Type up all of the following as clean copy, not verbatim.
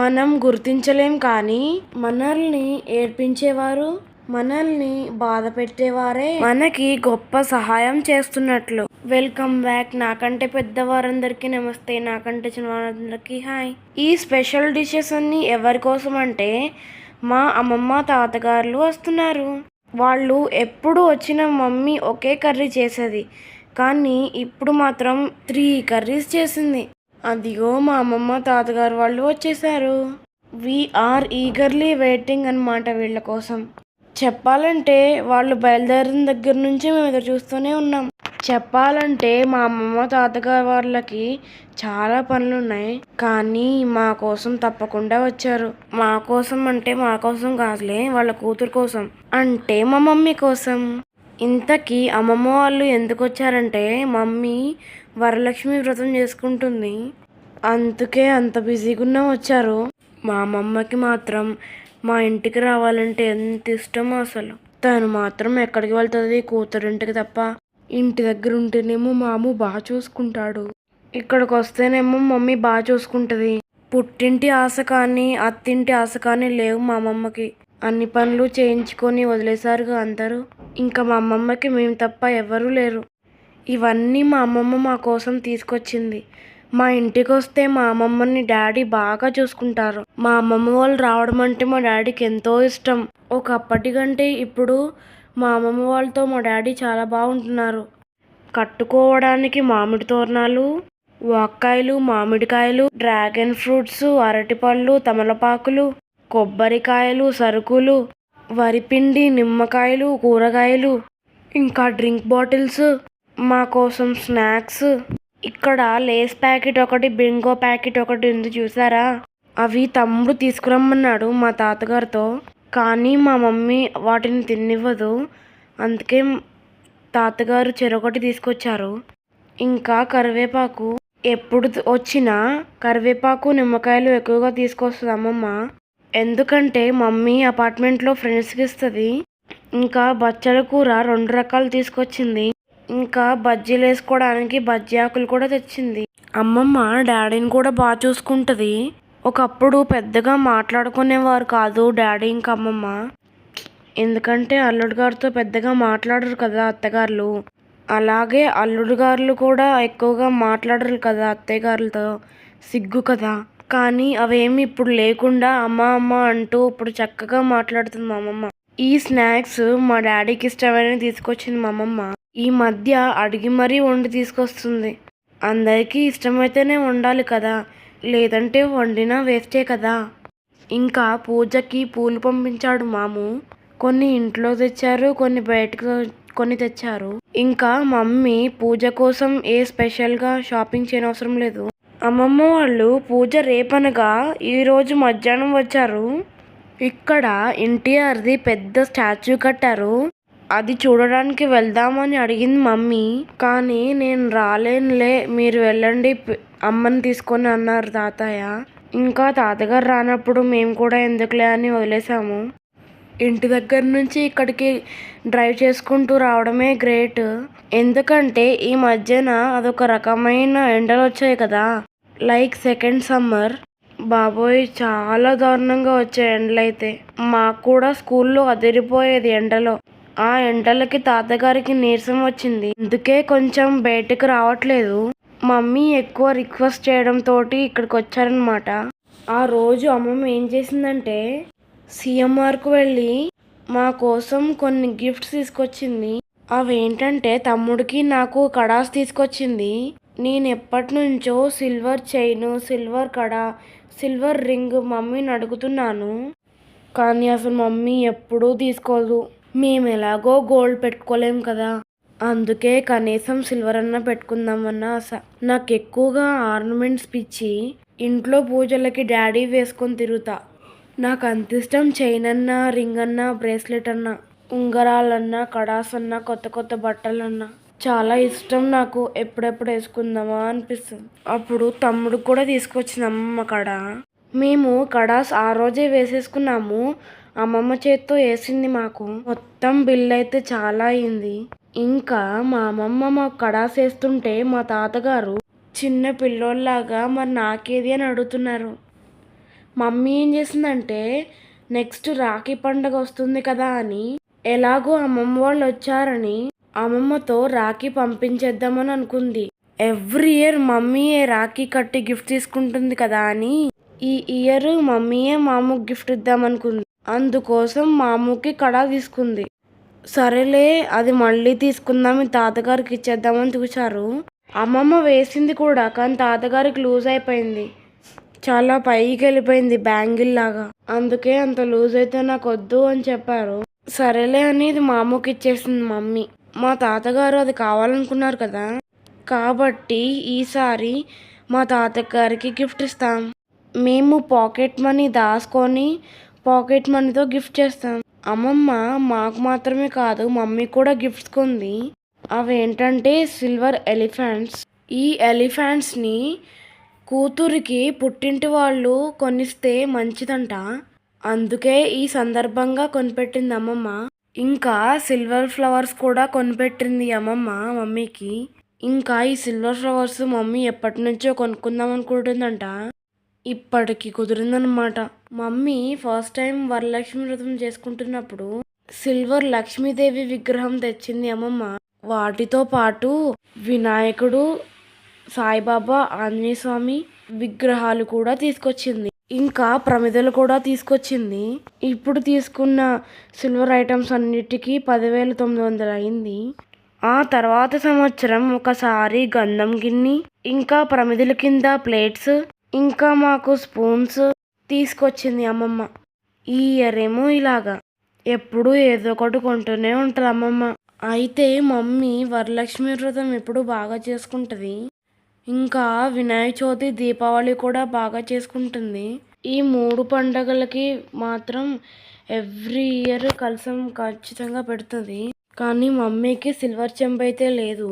మనం గుర్తించలేం కానీ మనల్ని ఏడ్పించేవారు, మనల్ని బాధ పెట్టేవారే మనకి గొప్ప సహాయం చేస్తున్నట్లు. Welcome back. నాకంటే పెద్దవారందరికీ నమస్తే, నాకంటే చిన్నవారందరికీ హాయ్. ఈ స్పెషల్ డిషెస్ అన్నీ ఎవరి కోసం అంటే మా అమ్మమ్మ తాతగారులు వస్తున్నారు. వాళ్ళు ఎప్పుడు వచ్చిన మమ్మీ ఒకే కర్రీ చేసేది, కానీ ఇప్పుడు మాత్రం 3 కర్రీస్ చేసింది. అదిగో మా అమ్మమ్మ తాతగారు వాళ్ళు వచ్చేసారు. వీఆర్ ఈగర్లీ వెయిటింగ్ అన్నమాట వీళ్ళ కోసం. చెప్పాలంటే వాళ్ళు బయలుదేరిన దగ్గర నుంచి మేము ఎదురు చూస్తూనే ఉన్నాం. చెప్పాలంటే మా అమ్మమ్మ తాతగారు వాళ్ళకి చాలా పనులున్నాయి, కానీ మా కోసం తప్పకుండా వచ్చారు. మా కోసం అంటే మా కోసం కాదులే, వాళ్ళ కూతురు కోసం, అంటే మా మమ్మీ కోసం. ఇంతకీ అమ్మమ్మ వాళ్ళు ఎందుకు వచ్చారంటే మమ్మీ వరలక్ష్మి వ్రతం చేసుకుంటుంది, అందుకే అంత బిజీగా వచ్చారు. మా అమ్మమ్మకి మాత్రం మా ఇంటికి రావాలంటే ఎంత ఇష్టమో అసలు. తను మాత్రం ఎక్కడికి వెళ్తుంది, కూతురింటికి తప్ప. ఇంటి దగ్గర ఉంటేనేమో మాము బాగా చూసుకుంటాడు, ఇక్కడికి వస్తేనేమో మమ్మీ బాగా చూసుకుంటుంది. పుట్టింటి ఆశ కానీ అత్తింటి ఆశ కానీ లేవు మా అమ్మమ్మకి. అన్ని పనులు చేయించుకొని వదిలేశారుగా అందరూ. ఇంకా మా అమ్మమ్మకి మేము తప్ప ఎవరూ లేరు. ఇవన్నీ మా అమ్మమ్మ మా కోసం తీసుకొచ్చింది. మా ఇంటికి వస్తే మా అమ్మమ్మని డాడీ బాగా చూసుకుంటారు. మా అమ్మమ్మ వాళ్ళు రావడం అంటే మా డాడీకి ఎంతో ఇష్టం. ఒకప్పటి కంటే ఇప్పుడు మా అమ్మమ్మ వాళ్ళతో మా డాడీ చాలా బాగుంటున్నారు. కట్టుకోవడానికి మామిడి తోరణాలు, వాక్కాయలు, మామిడికాయలు, డ్రాగన్ ఫ్రూట్స్, అరటిపళ్ళు, తమలపాకులు, కొబ్బరికాయలు, సరుకులు, వరిపిండి, నిమ్మకాయలు, కూరగాయలు, ఇంకా డ్రింక్ బాటిల్స్, మా కోసం స్నాక్స్. ఇక్కడ లేస్ ప్యాకెట్ ఒకటి, బింగో ప్యాకెట్ ఒకటి ఉంది చూసారా, అవి తమ్ముడు తీసుకురమ్మన్నాడు మా తాతగారితో, కానీ మా మమ్మీ వాటిని తిన్నివ్వదు. అందుకే తాతగారు చెరొకటి తీసుకొచ్చారు. ఇంకా కరివేపాకు, ఎప్పుడు వచ్చినా కరివేపాకు, నిమ్మకాయలు ఎక్కువగా తీసుకొస్తుంది అమ్మమ్మ, ఎందుకంటే మమ్మీ అపార్ట్మెంట్లో ఫ్రెండ్స్కి ఇస్తుంది. ఇంకా బచ్చల కూర 2 రకాలు తీసుకొచ్చింది. ఇంకా బజ్జీలు వేసుకోవడానికి బజ్జీ ఆకులు కూడా తెచ్చింది. అమ్మమ్మ డాడీని కూడా బాగా చూసుకుంటుంది. ఒకప్పుడు పెద్దగా మాట్లాడుకునేవారు కాదు డాడీ ఇంకా అమ్మమ్మ, ఎందుకంటే అల్లుడు గారితో పెద్దగా మాట్లాడరు కదా అత్తగారులు. అలాగే అల్లుడు గారులు కూడా ఎక్కువగా మాట్లాడరు కదా అత్తయ్య గారులతో, సిగ్గు కదా. కానీ అవేమి ఇప్పుడు లేకుండా అమ్మ అమ్మ అంటూ ఇప్పుడు చక్కగా మాట్లాడుతుంది మా అమ్మమ్మ. ఈ స్నాక్స్ మా డాడీకి ఇష్టమైన తీసుకొచ్చింది మా అమ్మమ్మ. ఈ మధ్య అడిగి మరీ వండి తీసుకొస్తుంది. అందరికీ ఇష్టమైతేనే వండాలి కదా, లేదంటే వండినా వేస్టే కదా. ఇంకా పూజకి పూలు పంపించాడు మాము. కొన్ని ఇంట్లో తెచ్చారు, కొన్ని కొన్ని తెచ్చారు. ఇంకా మమ్మీ పూజ కోసం ఏ స్పెషల్గా షాపింగ్ చేయనవసరం లేదు. అమ్మమ్మ వాళ్ళు పూజ రేపనగా ఈరోజు మధ్యాహ్నం వచ్చారు. ఇక్కడ ఎన్టీఆర్ది పెద్ద స్టాచ్యూ కట్టారు, అది చూడడానికి వెళ్దామని అడిగింది మమ్మీ, కానీ నేను రాలేనులే, మీరు వెళ్ళండి అమ్మని తీసుకొని అన్నారు తాతయ్య. ఇంకా తాతగారు రానప్పుడు మేము కూడా ఎందుకులే అని వదిలేసాము. ఇంటి దగ్గర నుంచి ఇక్కడికి డ్రైవ్ చేసుకుంటూ రావడమే గ్రేట్, ఎందుకంటే ఈ మధ్యన అదొక రకమైన ఎండలు వచ్చాయి కదా, లైక్ సెకండ్ సమ్మర్. బాబోయ్ చాలా దారుణంగా వచ్చాయి ఎండలైతే. మాకు కూడా స్కూల్లో అదిరిపోయేది ఎండలో. ఆ ఎండలకి తాతగారికి నీరసం వచ్చింది, అందుకే కొంచెం బయటకు రావట్లేదు. మమ్మీ ఎక్కువ రిక్వెస్ట్ చేయడంతో ఇక్కడికి వచ్చారనమాట. ఆ రోజు అమ్మమ్మ ఏం చేసిందంటే సిఎంఆర్కు వెళ్ళి మా కోసం కొన్ని గిఫ్ట్స్ తీసుకొచ్చింది. అవేంటంటే తమ్ముడికి నాకు కడాస్ తీసుకొచ్చింది. నేను ఎప్పటి నుంచో సిల్వర్ చైన్, సిల్వర్ కడ, సిల్వర్ రింగ్ మమ్మీని అడుగుతున్నాను, కానీ అసలు మమ్మీ ఎప్పుడూ తీసుకోదు. మేము ఎలాగో గోల్డ్ పెట్టుకోలేం కదా, అందుకే కనీసం సిల్వర్ అన్నా పెట్టుకుందామన్న ఆశ. నాకు ఎక్కువగా ఆర్నమెంట్స్ పిచ్చి. ఇంట్లో పూజలకి డాడీ వేసుకొని తిరుగుతా. నాకు అంత ఇష్టం చైన్ అన్నా, రింగ్ అన్నా, బ్రేస్లెట్ అన్నా, ఉంగరాలన్నా, కడాస్ అన్నా, కొత్త కొత్త బట్టలన్నా చాలా ఇష్టం నాకు. ఎప్పుడెప్పుడు వేసుకుందామా అనిపిస్తుంది. అప్పుడు తమ్ముడు కూడా తీసుకొచ్చింది అమ్మమ్మ కడ. మేము కడాస్ ఆ రోజే వేసేసుకున్నాము, అమ్మమ్మ చేత్తో వేసింది మాకు. మొత్తం బిల్ అయితే చాలా అయింది. ఇంకా మా అమ్మమ్మ మాకు కడాస్ వేస్తుంటే మా తాతగారు చిన్న పిల్లోళ్ళలాగా మరి నాకేది అని అడుగుతున్నారు. మమ్మీ ఏం చేసిందంటే నెక్స్ట్ రాఖీ పండుగ వస్తుంది కదా అని ఎలాగో అమ్మమ్మ వాళ్ళు వచ్చారని అమ్మమ్మతో రాఖీ పంపించేద్దామని అనుకుంది. ఎవ్రీ ఇయర్ మమ్మీయే రాఖీ కట్టి గిఫ్ట్ తీసుకుంటుంది కదా అని ఈ ఇయర్ మమ్మీయే మామూకి గిఫ్ట్ ఇద్దామనుకుంది. అందుకోసం మామూకి కడా తీసుకుంది. సరేలే అది మళ్ళీ తీసుకుందాం, మీ తాతగారికి ఇచ్చేద్దామని చూశారు. అమ్మమ్మ వేసింది కూడా, కానీ తాతగారికి లూజ్ అయిపోయింది, చాలా పైకి వెళ్ళిపోయింది బ్యాంగిల్ లాగా. అందుకే అంత లూజ్ అయితే నాకు వద్దు అని చెప్పారు. సరేలే అని ఇది మామూకి ఇచ్చేసింది మమ్మీ. మా తాతగారు అది కావాలనుకున్నారు కదా, కాబట్టి ఈసారి మా తాతగారికి గిఫ్ట్ ఇస్తాం. మేము పాకెట్ మనీ దాచుకొని పాకెట్ మనీతో గిఫ్ట్ చేస్తాం. అమ్మమ్మ మాకు మాత్రమే కాదు మమ్మీ కూడా గిఫ్ట్స్ కొంది. అవేంటంటే సిల్వర్ ఎలిఫెంట్స్. ఈ ఎలిఫెంట్స్ని కూతురికి పుట్టింటి వాళ్ళు కొనిస్తే మంచిదంట, అందుకే ఈ సందర్భంగా కొనిపెట్టింది అమ్మమ్మ. ఇంకా సిల్వర్ ఫ్లవర్స్ కూడా కొనిపెట్టింది అమ్మమ్మ మమ్మీకి. ఇంకా ఈ సిల్వర్ ఫ్లవర్స్ మమ్మీ ఎప్పటి నుంచో కొనుక్కుందాం అనుకుంటుందంట, ఇప్పటికి కుదిరిందనమాట. మమ్మీ ఫస్ట్ టైం వరలక్ష్మి వ్రతం చేసుకుంటున్నప్పుడు సిల్వర్ లక్ష్మీదేవి విగ్రహం తెచ్చింది అమ్మమ్మ. వాటితో పాటు వినాయకుడు, సాయిబాబా, ఆంజనేయ స్వామి విగ్రహాలు కూడా తీసుకొచ్చింది. ఇంకా ప్రమిదలు కూడా తీసుకొచ్చింది. ఇప్పుడు తీసుకున్న సిల్వర్ ఐటమ్స్ అన్నిటికీ 10,900 అయింది. ఆ తర్వాత సంవత్సరం ఒకసారి గంధం గిన్నె, ఇంకా ప్రమిదల కింద ప్లేట్స్, ఇంకా మాకు స్పూన్స్ తీసుకొచ్చింది అమ్మమ్మ. ఈ ఇయర్ ఏమో ఇలాగా ఎప్పుడు ఏదో ఒకటి కొంటూనే ఉంటుంది అమ్మమ్మ. అయితే మమ్మీ వరలక్ష్మి వ్రతం ఎప్పుడు బాగా చేసుకుంటుంది. ఇంకా వినాయక చవితి, దీపావళి కూడా బాగా చేసుకుంటుంది. ఈ 3 పండగలకి మాత్రం ఎవ్రీ ఇయర్ కలసం ఖచ్చితంగా పెడుతుంది. కానీ మమ్మీకి సిల్వర్ చెంబు అయితే లేదు.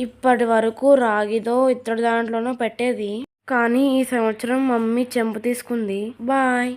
ఇప్పటి వరకు రాగిదో ఇత్తడి దాంట్లోనో పెట్టేది, కానీ ఈ సంవత్సరం మమ్మీ చెంబు తీసుకుంది. బాయ్.